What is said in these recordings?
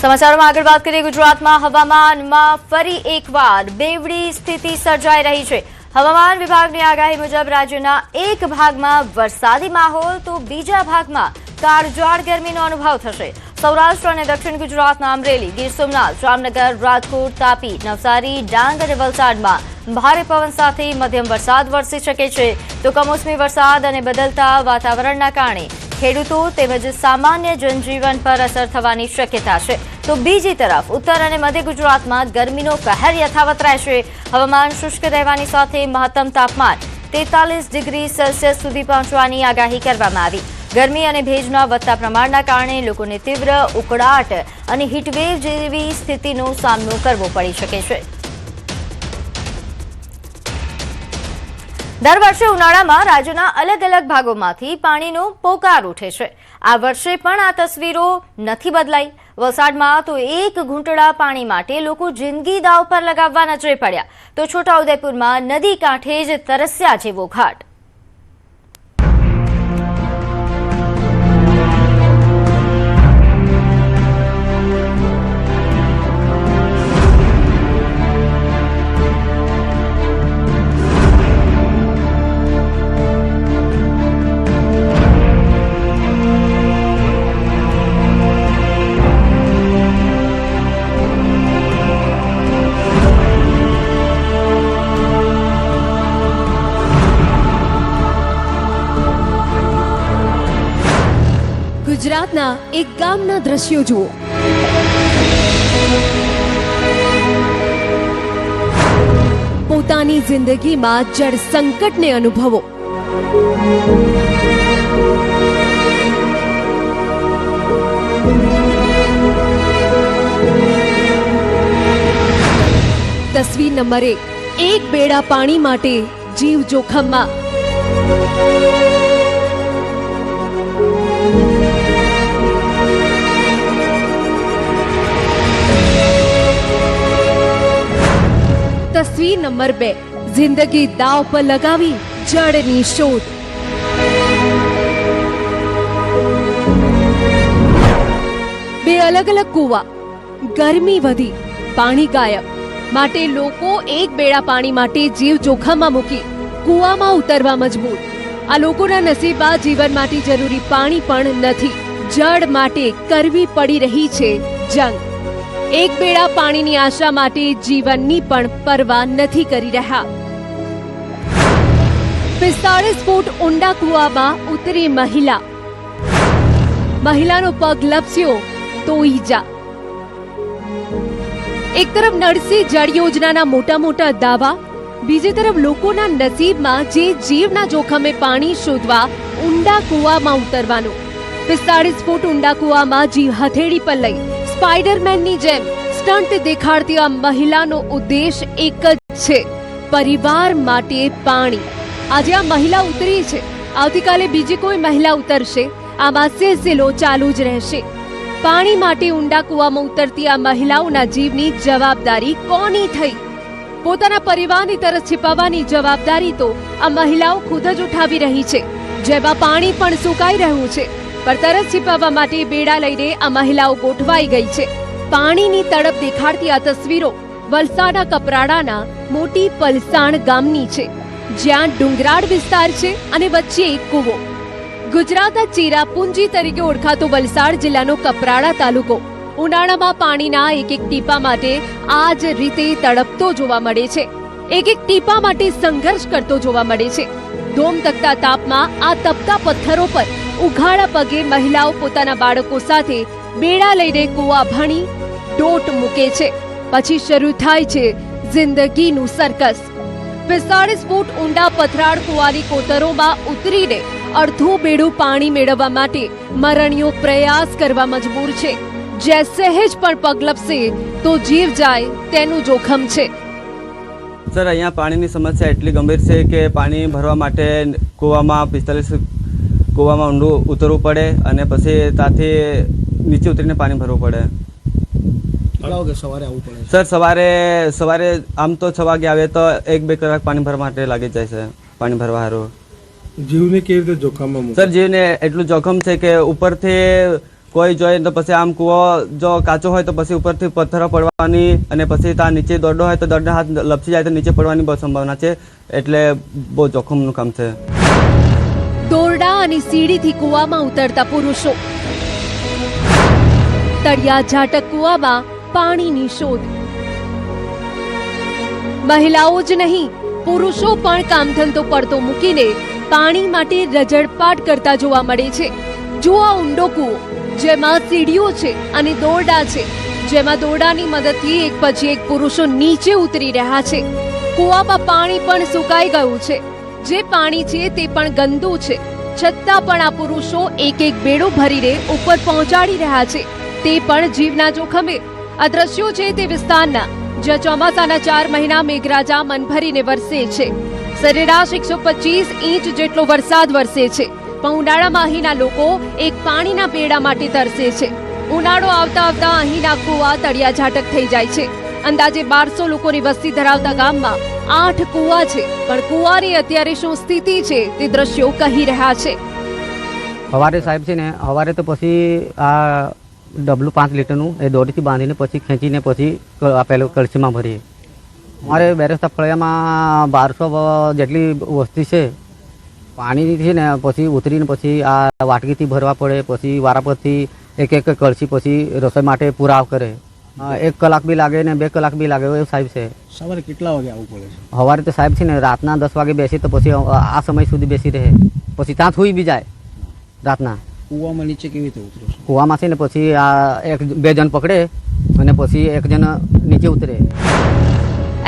સમાચારોમાં આગળ વાત કરીએ ગુજરાતમાં હવામાનમાં ફરી એકવાર બેવડી સ્થિતિ સર્જાઈ રહી છે। હવામાન વિભાગની આગાહી મુજબ રાજ્યના એક ભાગમાં વરસાદી માહોલ તો બીજા ભાગમાં કાળઝાળ ગરમીનો અનુભવ થશે। સૌરાષ્ટ્ર અને દક્ષિણ ગુજરાતના અમરેલી, ગીર સોમનાથ, જામનગર, રાજકોટ, તાપી, નવસારી, ડાંગ અને વલસાડમાં ભારે પવન સાથે મધ્યમ વરસાદ વરસી શકે છે તો કમોસમી વરસાદ અને બદલતા વાતાવરણના કારણે ખેડૂતો તેમજ સામાન્ય જનજીવન પર અસર થવાની શક્યતા છે તો બીજી તરફ ઉત્તર અને મધ્ય ગુજરાતમાં ગરમીનો કહેર યથાવત રહેશે। હવામાન શુષ્ક રહેવાની સાથે મહત્તમ તાપમાન 43 ડિગ્રી સેલ્સિયસ સુધી પહોંચવાની આગાહી કરવામાં આવી। ગરમી અને ભેજના વધતા પ્રમાણના કારણે લોકોને તીવ્ર ઉકળાટ અને હીટવેવ જેવી સ્થિતિનો સામનો કરવો પડી શકે છે। દર વર્ષે ઉનાળામાં રાજ્યના અલગ અલગ ભાગોમાંથી પાણીનો પોકાર ઉઠે છે। આ વર્ષે પણ આ તસવીરો નથી બદલાઈ। વલસાડમાં તો એક ઘૂંટડા પાણી માટે લોકો જિંદગી દાવ પર લગાવવા નજરે પડ્યા તો છોટાઉદેપુરમાં નદી કાંઠે જ તરસ્યા જેવો ઘાટ। ગુજરાતના એક ગામના દ્રશ્યો જુઓ। પોતાની જિંદગીમાં જળ સંકટને અનુભવો। તસવીર નંબર 1, એક બેડા પાણી માટે જીવ જોખમમાં। તસવીર નંબર 2, જિંદગી દાવ પર લગાવી જળની શોધ। બે અલગ અલગ કુવા, ગરમી વધી, પાણી ગાયબ, માટે લોકો એક બેડા પાણી માટે જીવ જોખમમાં મૂકી કુવામાં ઉતરવા મજબૂર। આ લોકોના નસીબમાં જીવન માટે જરૂરી પાણી પણ નથી। જળ માટે કરવી પડી રહી છે જંગ। એક બેડા પાણીની આશા માટે જીવનની પણ પરવા નથી કરી રહ્યા। 45 ફૂટ ઊંડા કુવામાં ઉતરી મહિલાનો પગ લપસ્યો તો ઈજા। એક તરફ નળસે જળ યોજનાના મોટા દાવા, બીજી તરફ લોકોના નસીબમાં જે જીવના જોખમે પાણી શોધવા ઊંડા કુવામાં ઉતરવાનું। 45 ફૂટ ઊંડા કુવામાં જીવ હથેળી પર લઈ સ્પાઈડરમેનની જેમ સ્ટન્ટ દેખાડતી આ મહિલાનો ઉદ્દેશ એક જ છે, પરિવાર માટે પાણી। આજે આ મહિલા ઉતરી છે, આવતીકાલે બીજી કોઈ મહિલા ઉતરશે। આમાં સિલસિલો ચાલુ જ રહેશે। પાણી માટે ઊંડા કુવામાં ઉતરતી આ મહિલાઓના જીવની જવાબદારી કોની થઈ? પોતાના પરિવારની તરસ छिपाવવાની જવાબદારી તો આ મહિલાઓ ખુદ જ ઉઠાવી રહી છે, જેમાં પાણી પણ સુકાઈ રહ્યું છે, પર તરસ छिपाવવા માટે બેડા લઈને આ મહિલાઓ ગોઠવાઈ ગઈ છે। પાણીની તડપ દેખાડતી આ તસવીરો વલસાડના કપરાડાના મોટી પલસાણ ગામની છે, જ્યાં ડુંગરાળ વિસ્તાર છે અને વચ્ચે એક કૂવો। ગુજરાતના ચેરાપુંજી તરીકે ઓળખાતો વલસાડ જિલ્લાનો કપરાડા તાલુકો ઉનાળામાં પાણીના એક ટીપા માટે આ જ રીતે તડપતો જોવા મળે છે। એક ટીપા માટે સંઘર્ષ કરતો જોવા મળે છે। ધોમ તકતા તાપમાં આ તપતા પથ્થરો પર ઉઘાડા પગે મહિલાઓ પોતાના બાળકો સાથે બેડા લઈને કુવા ભણી ડોટ મૂકે છે। પછી શરૂ થાય છે જિંદગીનું સર્કસ। 45 ફૂટ ઊંડા પથરાળ કુવાની કોતરોમાં ઉતરીને અડધું બેડું પાણી મેળવવા માટે મરણીયો પ્રયાસ કરવા મજબૂર છે। જે સહેજ પણ પગ લપસે તો જીવ જાય તેનું જોખમ છે। સર, અહીંયા પાણીની સમસ્યા એટલી ગંભીર છે કે પાણી ભરવા માટે કૂવામાં 45 કૂવામાં ઊંડું ઉતરવું પડે અને પછી ત્યાંથી નીચે ઉતરીને પાણી ભરવું પડે। સવારે આવવું પડે? સર, સવારે આમ તો 6 વાગે આવે તો 1-2 કલાક પાણી ભરવા માટે લાગી જાય છે। પાણી ભરવા સારું જીવને કેવી રીતે જોખમમાં? સર, જીવને એટલું જોખમ છે કે ઉપરથી કોઈ જોઈએ તો પછી આમ કૂવો જો કાચો હોય તો પછી ઉપરથી પથ્થરો પડવાની અને પછી ત્યાં નીચે દોરડો હોય તો દોરડો હાથ લપસી જાય તો નીચે પડવાની બહુ સંભાવના છે, એટલે બહુ જોખમનું કામ છે. દોરડા અને સીડીથી કૂવામાં ઉતરતા પુરુષો, તળિયા ઝાટક કૂવામાં પાણીની શોધ. મહિલાઓ જ નહીં, પુરુષો પણ કામધંધો પડતો મૂકીને પાણી માટે રજડપાટ કરતા જોવા મળે છે. જુઓ આ ઊંડો કૂવો, જેમાં સીડીઓ છે અને દોરડા છે, જેમાં દોરડાની મદદથી એક પછી એક પુરુષો નીચે ઉતરી રહ્યા છે. કૂવામાં પાણી પણ સુકાઈ ગયું છે. જે પાણી છે તે પણ ગંદુ છે, છતાં પણ આ પુરુષો એક એક બેડો ભરીને ઉપર પહોંચાડી રહ્યા છે, તે પણ જીવના જોખમે. આ દ્રશ્યો છે તે વિસ્તારના, જ્યાં ચોમાસાના 4 મહિના મેઘરાજા મન ભરીને વરસે છે. સરેરાશ 125 ઇંચ જેટલો વરસાદ વરસે છે, પણ ઉનાળામાં અહીંના લોકો એક પાણીના બેડા માટે તરસે છે. ઉનાળો આવતા આવતા અહીંના કૂવા તળિયા ઝાટક થઈ જાય છે. અંદાજે 1200 લોકોની વસ્તી ધરાવતા ગામમાં 8 કૂવા છે, પણ કૂવાની અત્યારે શું સ્થિતિ છે તે દ્રશ્યો કહી રહ્યા છે. સવારે સાહેબ છે ને, સવારે તો પછી આ ડબલું 5 લીટરનું એ દોરીથી બાંધીને પછી ખેંચીને પછી પેલું કળશીમાં ભરીએ. અમારે બેરસ્તા ફળિયામાં 1200 જેટલી વસ્તી છે. પાણી છે ને પછી ઉતરીને પછી આ વાટકીથી ભરવા પડે, પછી વારાપરથી એક એક કળશી પછી રસોઈ માટે પુરાવ કરે. 1 કલાક બી લાગે ને 2 કલાક બી લાગે એવું સાહેબ છે. સવારે કેટલા વાગે આવવું પડે છે? સવારે તો સાહેબ છે ને રાતના 10 વાગે બેસી તો પછી આ સમય સુધી બેસી રહે, પછી ત્યાં સુઈ બી જાય રાતના. કૂવામાં નીચે કેવી રીતે ઉતરો છો? કૂવામાં છે ને પછી આ 2 જણ પકડે અને પછી 1 જણ નીચે ઉતરે.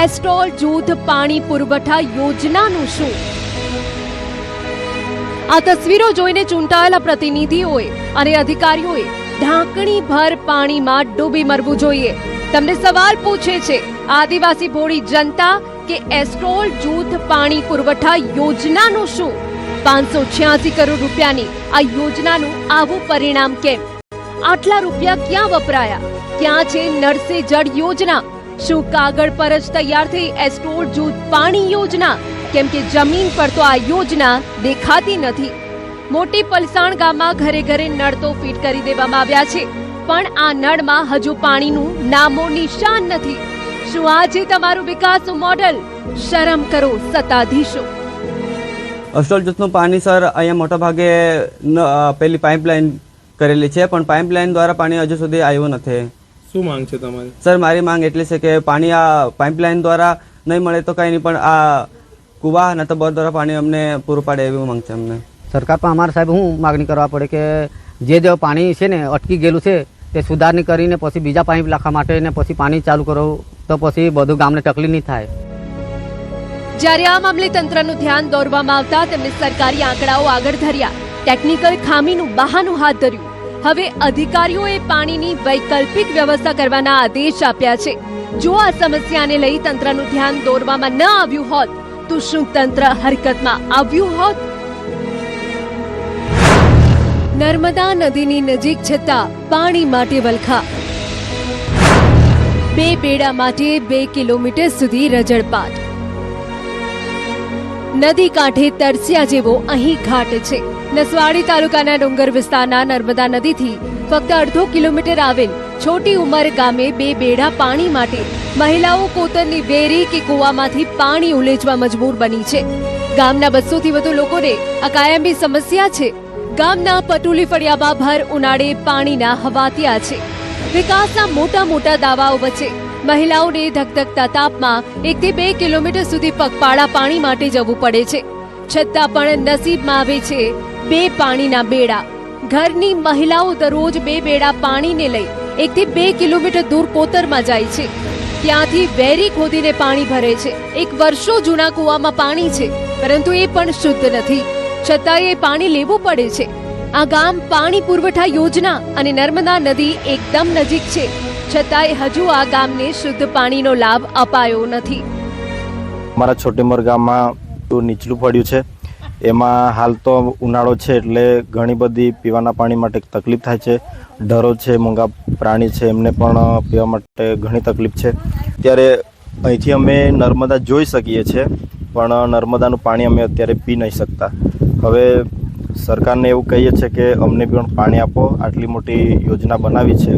એસ્ટ્રોલ જૂથ પાણી પુરવઠા યોજનાનું શું? આ તસવીરો જોઈને ચૂંટાયેલા પ્રતિનિધિઓએ અને અધિકારીઓએ ઢાંકણી ભર પાણીમાં ડૂબી મરવું જોઈએ. તમને સવાલ પૂછે છે આદિવાસી ભોળી જનતા કે એસ્ટ્રોલ જૂથ પાણી પુરવઠા યોજનાનું શું? 586 કરોડ રૂપિયાની આ યોજનાનું આવું પરિણામ કેમ? આટલા રૂપિયા ક્યાં વપરાયા? ક્યાં છે નળ સે જળ યોજના? શું કાગળ પર જ તૈયાર થઈ એસ્ટ્રોલ જૂથ પાણી યોજના? કેમ કે જમીન પર તો આ યોજના દેખાતી નથી. મોટી પલસાણ ગામમાં ઘરે ઘરે નળ તો ફિટ કરી દેવામાં આવ્યા છે, પણ આ નળમાં હજુ પાણીનું નામો નિશાન નથી. શું આ છે તમારું વિકાસનું મોડલ? શરમ કરો સત્તાધીશો. એસ્ટ્રોલ જૂથનું પાણી સર અહીંયા મોટા ભાગે પેલી પાઇપલાઇન કરેલી છે, પણ પાઇપલાઇન દ્વારા પાણી હજુ સુધી આવ્યું નથી. શું માંગ છે તમારી? સર મારી માંગ એટલી છે કે પાણી આ પાઇપલાઇન દ્વારા નહીં મળે તો કંઈ નહીં, પણ આ કૂવા ન તો બોર દ્વારા પાણી અમને પૂરું પાડે એવી માંગ છે અમને. સરકાર પણ અમારે સાહેબ શું માગણી કરવા પડે કે જે પાણી છે ને અટકી ગયેલું છે તે સુધારણી કરીને પછી બીજા પાઇપ નાખવા માટે ને પછી પાણી ચાલુ કરો તો પછી બધું ગામને તકલીફ નહીં થાય. જ્યારે આ મામલે તંત્રનું ધ્યાન દોરવામાં આવતા તેમને સરકારી આંકડાઓ આગળ ધર્યા, ટેકનિકલ ખામીનું બહાનું હાથ ધર્યું. હવે અધિકારીઓએ પાણીની વૈકલ્પિક વ્યવસ્થા કરવાના આદેશ આપ્યા છે. જો આ સમસ્યાને લઈ તંત્રનું ધ્યાન દોરવામાં ન આવ્યું હોત તો શું તંત્ર હરકતમાં આવ્યું હોત? નર્મદા નદીની નજીક છતાં પાણી માટે વલખા. 2 બેડા માટે 2 કિલોમીટર સુધી રજડપાટ. નદી કાંઠે તરસ્યા જેવો અહીં ઘાટ છે. નસવાડી તાલુકાના ડુંગર વિસ્તારના નર્મદા નદીથી ફક્ત 1/2 કિલોમીટર આવેલ છોટી ઉંમર ગામે 2 બેડા પાણી માટે મહિલાઓ કોતરની વેરી કે કૂવામાંથી પાણી ઉલેચવા મજબૂર બની છે. ગામના 200 થી વધુ લોકોને આ કાયમી સમસ્યા છે. ગામના પટુલી ફળિયામાં ભર ઉનાળે પાણીના હવાતિયા છે. વિકાસના મોટા મોટા દાવાઓ વચ્ચે મહિલાઓને ધગધગતા તાપમાં 1 થી 2 કિલોમીટર સુધી પગપાળા પાણી માટે જવું પડે છે. છતાં પણ નસીબમાં આવે છે 2 પાણીના બેડા. ઘરની મહિલાઓ દરરોજ 2 બેડા પાણીને લઈ 1 થી 2 કિલોમીટર દૂર કોતરમાં જાય છે. ત્યાંથી વેરી ખોદીને પાણી ભરે છે. 1 વર્ષો જૂના કૂવામાં પાણી છે, પરંતુ એ પણ શુદ્ધ નથી. છતાં એ પાણી લેવું પડે છે. આ ગામ પાણી પુરવઠા યોજના અને નર્મદા નદી એકદમ નજીક છે, છતાંય હજુ આ ગામને શુદ્ધ પાણીનો લાભ અપાયો નથી. અમારા છોટીમર ગામમાં નીચલું પડ્યું છે. એમાં હાલ તો ઉનાળો છે એટલે ઘણી બધી પીવાના પાણી માટે તકલીફ થાય છે. ઢોરો છે, મૂંગા પ્રાણી છે, એમને પણ પીવા માટે ઘણી તકલીફ છે. ત્યારે અહીંથી અમે નર્મદા જોઈ શકીએ છીએ, પણ નર્મદાનું પાણી અમે અત્યારે પી નહીં શકતા. હવે સરકારને એવું કહીએ છીએ કે અમને પણ પાણી આપો, આટલી મોટી યોજના બનાવી છે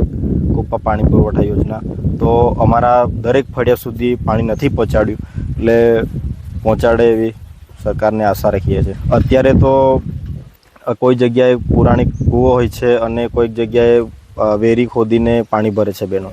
કુપ્પા પાણી પુરવઠા યોજના, તો અમારા દરેક ફળિયા સુધી પાણી નથી પહોંચાડ્યું, એટલે પહોંચાડે એવી સરકારને આશા રાખીએ છીએ. અત્યારે તો કોઈ જગ્યાએ પુરાણી કૂવો હોય છે અને કોઈક જગ્યાએ વેરી ખોદીને પાણી ભરે છે બહેનો.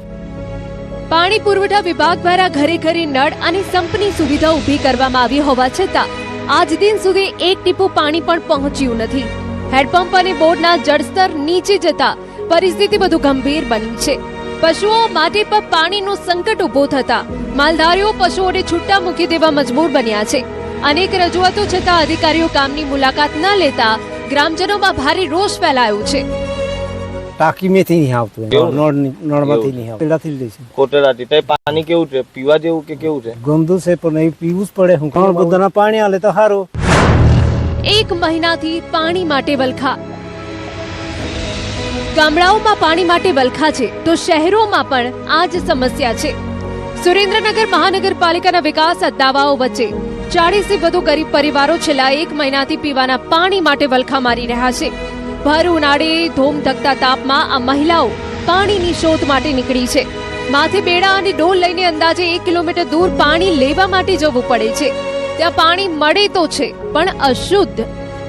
પાણી પુરવઠા વિભાગ દ્વારા ઘરે ઘરે નળ અને સંપની સુવિધા ઊભી કરવામાં આવી હોવા છતાં આજ દિન સુધી એક ટીપું પાણી પણ પહોંચ્યું નથી. હેડપંપ અને બોરના જળસ્તર નીચે જતા પરિસ્થિતિ વધુ ગંભીર બની છે. પશુઓ માટે પણ પાણીનું સંકટ ઊભું થતા માલધારીઓ પશુઓને છૂટા મૂકી દેવા મજબૂર બન્યા છે. અનેક રજૂઆતો છતાં અધિકારીઓ કામની મુલાકાત ન લેતા ગ્રામજનોમાં ભારે રોષ ફેલાયો છે. ટાંકી મેથી નહીં આવતું, નળમાંથી નહીં આવતું, પેલાથી જ લઈશું. કોટરાથી તો પાણી કેવું છે? પીવા જેવું કે કેવું છે? ગંદુ છે પણ એ પીવું જ પડે. હું કોણ બધાના પાણી આલે તો સારું. 1 મહિનાથી પાણી માટે વલખા. ગામડાઓમાં પાણી માટે વલખા છે તો શહેરોમાં પણ આ જ સમસ્યા છે. સુરેન્દ્રનગર મહાનગરપાલિકાના વિકાસ દાવાઓ વચ્ચે 40 થી વધુ ગરીબ પરિવારો છેલ્લા 1 મહિનાથી પીવાના પાણી માટે વલખા મારી રહ્યા છે. ભર ઉનાળે ધોમધકતા તાપમાં આ મહિલાઓ પાણીની શોધ માટે નીકળી છે. માથે બેડા અને ડોલ લઈને અંદાજે 1 કિલોમીટર દૂર પાણી લેવા માટે જવું પડે છે. ત્યાં પાણી મળે તો છે પણ અશુદ્ધ.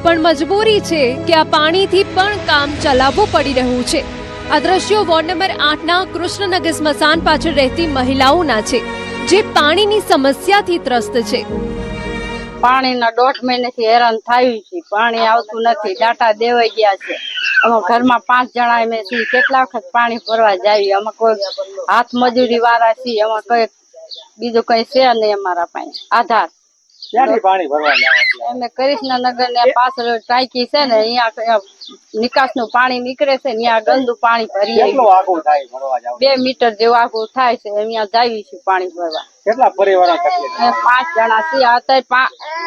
પણ મજબૂરી છે કે આ પાણીથી પણ કામ ચલાવવું પડી રહ્યું છે. આ દ્રશ્યો વોર્ડ નંબર 8ના કૃષ્ણનગર સ્મશાન પાછળ રહેતી મહિલાઓના છે જે પાણીની સમસ્યાથી ત્રસ્ત છે. પાણીના 1.5 મહિનાથી હેરાન થયું છે. પાણી આવતું નથી, ડાટા દેવાઈ ગયા છે. અમે ઘરમાં 5 જણા અમે છીએ, કેટલા વખત પાણી ભરવા જાવી. અમે કોઈ હાથ મજૂરી વાળા છીએ, અમે કોઈ બીજું કઈ છે નહીં અમારા પાસે આધાર. પાણી ભરવા અમે કૃષ્ણનગર ને પાછળ ટાંકી છે ને, અહીંયા નિકાસ નું પાણી નીકળે છે, ત્યાં ગંદુ પાણી ભરીએ. 2 મીટર જેવું આગું થાય છે, અહીંયા જાવી છે પાણી ભરવા. કેટલા પરિવાર? 5 જણા છીએ.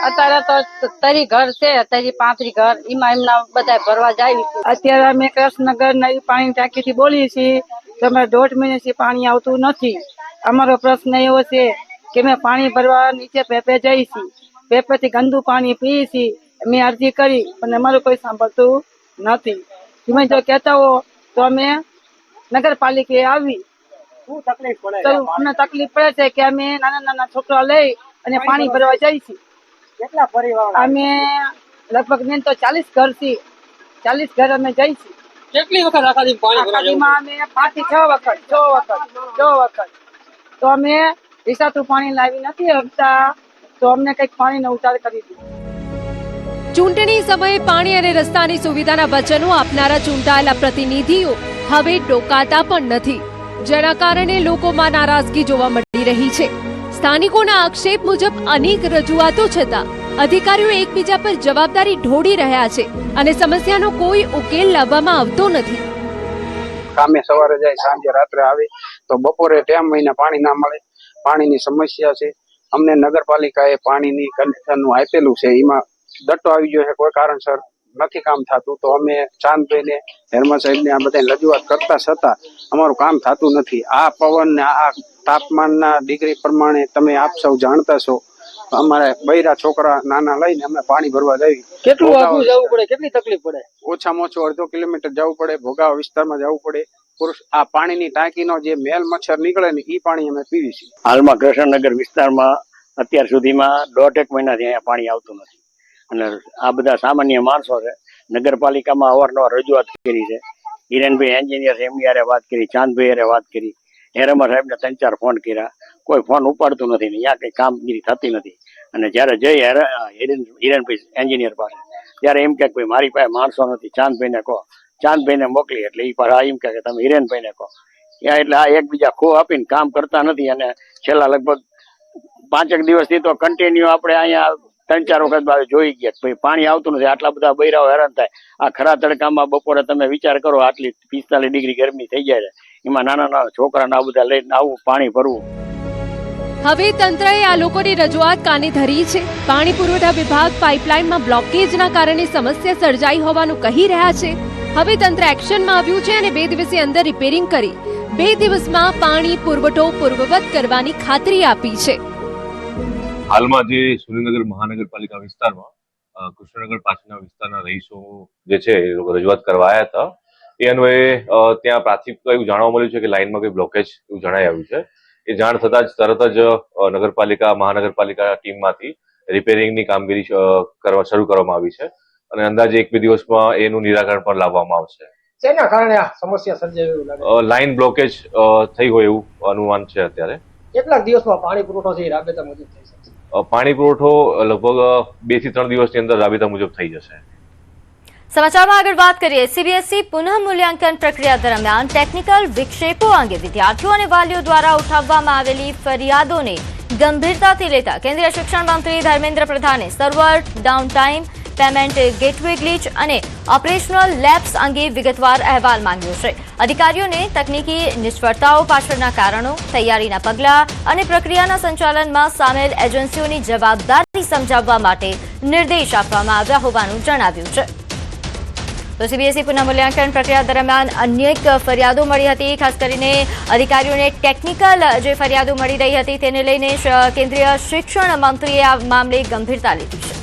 અત્યારે તો 30 ઘર છે, 35 ઘર, એમાં એમના બધા ભરવા જાવી છે. અત્યારે અમે કૃષ્ણનગર નવી પાણી ટાંકી થી બોલીએ છીએ. તમે 1.5 મહિનાથી પાણી આવતું નથી. અમારો પ્રશ્ન એવો છે કે અમે પાણી ભરવા નીચે પેપે જઈએ છીએ, પેપેથી ગંદુ પાણી પીએ છીએ. અમે અરજી કરી પણ અમારું કોઈ સાંભળતું નથી. તમે જો કહેતા હો તો અમે નગરપાલિકાએ આવી. શું તકલીફ પડે? તો અમને તકલીફ પડે છે કે અમે નાના છોકરા લઈ અને પાણી ભરવા જઈએ છીએ. કેટલા પરિવાર? અમે લગભગ મેં તો 40 ઘર છીએ. 40 ઘર અમે જઈએ છીએ. કેટલી વખત આખાદી પાણી ભરવા જવું? અમે 5 થી 6 વખત તો અમે રિસાતું પાણી લાવી નથી શકતા, તો અમને કઈક પાણીનો ઉતાર કરી દીધો. ચૂંટણી સમયે પાણી અને રસ્તાની સુવિધાના વચનો આપનારા ચૂંટાયેલા પ્રતિનિધિઓ હવે ડોકાતા પણ નથી, જેના કારણે લોકોમાં નારાજગી જોવા મળી રહી છે. સ્થાનિકોના આક્ષેપ મુજબ અનેક રજૂઆતો છતાં અધિકારીઓ એકબીજા પર જવાબદારી ઢોળી રહ્યા છે અને સમસ્યાનો કોઈ ઉકેલ લાવવામાં આવતો નથી. કામે સવારે જાય, સાંજે રાત્રે આવે, તો બપોરે ટાઈમ મહિના પાણી ના મળે. પાણીની સમસ્યા છે. અમને નગરપાલિકાએ પાણીની કનેક્શનનું આપેલું છે, એમાં દટ્ટો આવી ગયો છે, કોઈ કારણસર નથી કામ થતું. તો અમે ચાંદભાઈને, હેરમા સાહેબને આ બધા રજૂઆત કરતા છતાં અમારું કામ થતું નથી. આ પવન ને આ તાપમાનના ડિગ્રી પ્રમાણે તમે આપ સૌ જાણતા છો, અમારે બૈરા છોકરા નાના લઈને અમે પાણી ભરવા જઈએ. કેટલું આગું જવું પડે? કેટલી તકલીફ પડે? ઓછામાં ઓછું 1/2 કિલોમીટર જવું પડે. ભોગાવ વિસ્તારમાં જવું પડે. આ પાણીની ટાંકીનો જે મેલ મચ્છર નીકળે ને, એ પાણી અમે પીવી છીએ. હાલમાં કૃષ્ણનગર વિસ્તારમાં અત્યાર સુધીમાં 1.5 મહિનાથી અહીંયા પાણી આવતું નથી. અને આ બધા સામાન્ય માણસો છે. નગરપાલિકામાં અવારનવાર રજૂઆત કરી છે. હિરેનભાઈ એન્જિનિયર છે, એમની હારે વાત કરી, ચાંદભાઈ હારે વાત કરી, હેરમા સાહેબને 3-4 ફોન કર્યા, કોઈ ફોન ઉપાડતું નથી ને ત્યાં કઈ કામગીરી થતી નથી. અને જયારે જઈ હિરેનભાઈ એન્જિનિયર પાસે, ત્યારે એમ કે ભાઈ મારી પાસે માણસો નથી, ચાંદભાઈને કહો. ચાંદભાઈને મોકલી એટલે એ પાછા એમ કે તમે હિરેનભાઈને કહો. ત્યાં એટલે આ એકબીજા ખો આપીને કામ કરતા નથી. અને છેલ્લા લગભગ 5 દિવસથી તો કન્ટિન્યુ આપણે અહીંયા 3-4 વખત જોઈ ગયા ભાઈ પાણી આવતું નથી. આટલા બધા બૈરાઓ હેરાન થાય. આ ખરા તડકામાં બપોરે તમે વિચાર કરો, આટલી 45 ડિગ્રી ગરમી થઈ જાય છે, એમાં નાના છોકરાને આ બધા લઈને આવું પાણી ભરવું. હવે તંત્રએ આ લોકોની રજૂઆત કાને ધરી છે. પાણી પુરવઠા વિભાગ પાઇપલાઇનમાં બ્લોકેજના કારણે સમસ્યા સર્જાઈ હોવાનું કહી રહ્યા છે. હવે તંત્ર એક્શનમાં આવ્યું છે અને 2 દિવસની અંદર રિપેરિંગ કરી 2 દિવસમાં પાણી પુરવઠો પૂર્વવત કરવાની ખાતરી આપી છે. હાલમાં જે સુરેન્દ્રનગર મહાનગરપાલિકા વિસ્તારમાં કૃષ્ણનગર પાછળના વિસ્તારના રહીશો જે છે એ લોકો રજૂઆત કરવા આવ્યા હતા. એ અન્વયે ત્યાં પ્રાથમિક એવું જાણવા મળ્યું છે કે લાઇનમાં કોઈ બ્લોકેજ એવું જણાઈ આવ્યું છે. એ જાણ થતાં જ તરત જ મહાનગરપાલિકા ટીમમાંથી રિપેરિંગની કામગીરી શરૂ કરવામાં આવી છે અને અંદાજે 1-2 દિવસમાં એનું નિરાકરણ પણ લાવવામાં આવશે. શેના કારણે આ સમસ્યા સર્જાઈ એવું લાગે? લાઇન બ્લોકેજ થઈ હોય એવું અનુમાન છે અત્યારે. કેટલાક દિવસમાં પાણી પુરવઠો છે એ રાબેતા મુજબ થઈ શકશે? પાણી પુરવઠો લગભગ 2 થી 3 દિવસની અંદર રાબેતા મુજબ થઈ જશે. સમાચારમાં આગળ વાત કરીએ. સીબીએસઈ પુનઃ મૂલ્યાંકન પ્રક્રિયા દરમિયાન ટેકનિકલ વિક્ષેપો અંગે વિદ્યાર્થીઓ અને વાલીઓ દ્વારા ઉઠાવવામાં આવેલી ફરિયાદોને ગંભીરતાથી લેતા કેન્દ્રીય શિક્ષણ મંત્રી ધર્મેન્દ્ર પ્રધાને server downtime, payment gateway glitch અને ઓપરેશનલ લેબ્સ અંગે વિગતવાર અહેવાલ માંગ્યો છે. અધિકારીઓને તકનીકી નિષ્ફળતાઓ પાછળના કારણો, તૈયારીના પગલાં અને પ્રક્રિયાના સંચાલનમાં સામેલ એજન્સીઓની જવાબદારી સમજાવવા માટે નિર્દેશ આપવામાં આવ્યા હોવાનું જણાવ્યું છે. તો સીબીએસઈ પુનઃ મૂલ્યાંકન પ્રક્રિયા દરમિયાન અનેક ફરિયાદો મળી હતી. ખાસ કરીને અધિકારીઓને ટેકનિકલ જે ફરિયાદો મળી રહી હતી તેને લઈને કેન્દ્રીય શિક્ષણ મંત્રીએ આ મામલે ગંભીરતા લીધી છે.